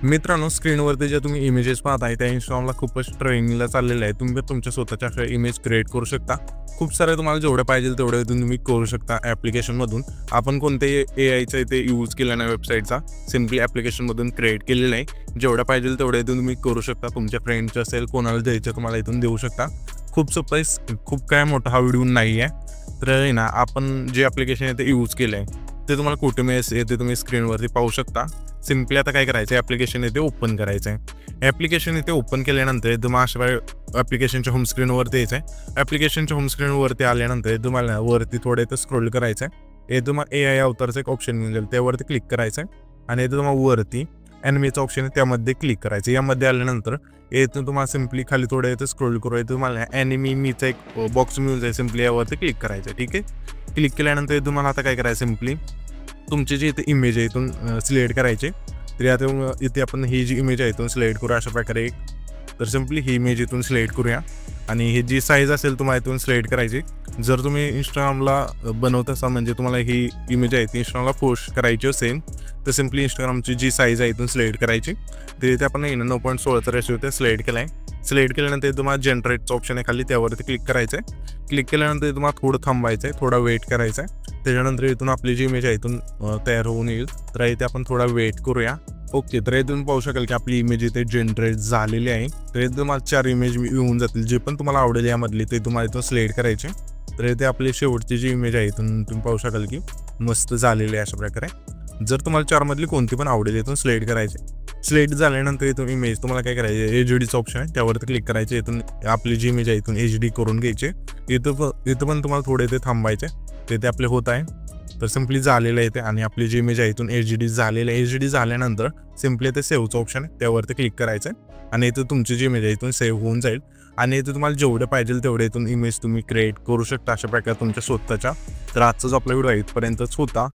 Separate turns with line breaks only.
मित्रांनो, स्क्रीनवरती जे तुम्ही इमेजेस पाहताय त्या Instagramला खूपच ट्रेंडिंगला चाललेलं आहे. तुम्ही तुमच्या स्वतःच्या अशा इमेज क्रिएट करू शकता. खूप सारे तुम्हाला जेवढे पाहिजे तेवढे तुम्ही करू शकता ॲप्लिकेशनमधून. आपण कोणत्याही एआयचा इथे यूज केला नाही वेबसाईटचा. सिम्पली ॲप्लिकेशनमधून क्रिएट केलेलं आहे. जेवढं पाहिजे तेवढे इथून तुम्ही करू शकता. तुमच्या फ्रेंड्सचं असेल, कोणाला द्यायचं तुम्हाला इथून देऊ शकता. खूप सोपं आहे. खूप काय मोठा हा व्हिडिओ नाही आहे. तर आहे ना, आपण जे ॲप्लिकेशन इथे यूज केलं आहे ते तुम्हाला कुठे मिळेल ते तुम्ही स्क्रीनवरती पाहू शकता. सिम्पली आता काय करायचं आहे, ॲप्लिकेशन इथे ओपन करायचं आहे. ॲप्लिकेशन इथे ओपन केल्यानंतर तुम्हाला अशा ॲप्लिकेशनच्या होम स्क्रीनवरती यायचं आहे. ॲप्लिकेशनच्या होम स्क्रीनवरती आल्यानंतर तुम्हाला वरती थोडं इथं स्क्रोल करायचं आहे. हे तुम्हाला एआय अवतारचं एक ऑप्शन मिळेल, त्यावरती क्लिक करायचं आहे आणि इथं तुम्हाला वरती ॲनिमेचं ऑप्शन आहे त्यामध्ये क्लिक करायचं. यामध्ये आल्यानंतर इथून तुम्हाला सिम्पली खाली थोडं इथं स्क्रोल करू, तुम्हाला ॲनिमीचा एक बॉक्स मिळून जाईल. सिम्पली यावरती क्लिक करायचं. ठीक आहे, क्लिक केल्यानंतर तुम्हाला आता काय करायचं, सिम्पली तुमची जी इथे इमेज आहे इथून सिलेक्ट करायचे. तर आता इथे आपण ही जी इमेज आहे इथून सिलेक्ट करू अशा प्रकारे. तर सिम्पली ही इमेज इथून सिलेक्ट करूया आणि ही जी साईज असेल तुम्हाला इथून सिलेक्ट करायची. जर तुम्ही इंस्टाग्रामला बनवत असाल, म्हणजे तुम्हाला ही इमेज आहे ती इंस्टाग्रामला पोस्ट करायची असेल, तर सिम्पली इंस्टाग्रामची जी साईज आहे इथून सिलेक्ट करायची. तर इथे आपण 9.16चा रेशो इथे सिलेक्ट केला आहे. सिलेक्ट केल्यानंतर तुम्हाला जनरेटचं ऑप्शन आहे खाली, त्यावरती क्लिक करायचं आहे. क्लिक केल्यानंतर तुम्हाला थोडं थांबायचं आहे, थोडा वेट करायचा आहे. त्याच्यानंतर इथून आपली जी इमेज आहे इथून तयार होऊन येईल. तर इथे आपण थोडा वेट करूया. ओके, तर इथून पाहू शकाल की आपली इमेज इथे जनरेट झालेली आहे. तर इथे तुम्हाला 4 इमेज येऊन जातील. जे पण तुम्हाला आवडेल यामधली ते तुम्हाला इथून सिलेक्ट करायचे. तर इथे आपली शेवटची जी इमेज आहे इथून तुम्ही पाहू शकाल की मस्त झालेली आहे अशा प्रकारे. जर तुम्हाला 4 मधली कोणती पण आवडेल इथून सिलेक्ट करायचे. सिलेक्ट झाल्यानंतर इथून इमेज तुम्हाला काय करायचे, एचडीचं ऑप्शन आहे त्यावरती क्लिक करायचे. इथून आपली जी इमेज आहे इथून एचडी करून घ्यायचे. इथं पण तुम्हाला थोडे इथे थांबायचे. ते आपले होत आहे. तर सिम्पली झालेलं आहे ते आणि आपली जी इमेज आहे इथून एचडी झालेलं आहे. एचडी झाल्यानंतर सिम्पली इथे सेव्हचं ऑप्शन आहे त्यावरती क्लिक करायचं आणि इथं तुमची जी इमेज आहे इथून सेव्ह होऊन जाईल. आणि इथे तुम्हाला जेवढे पाहिजे तेवढे इथून इमेज तुम्ही क्रिएट करू शकता अशा प्रकारे तुमच्या स्वतःच्या. तर आजचा जो आपला व्हिडिओ आहे इथपर्यंतच होता.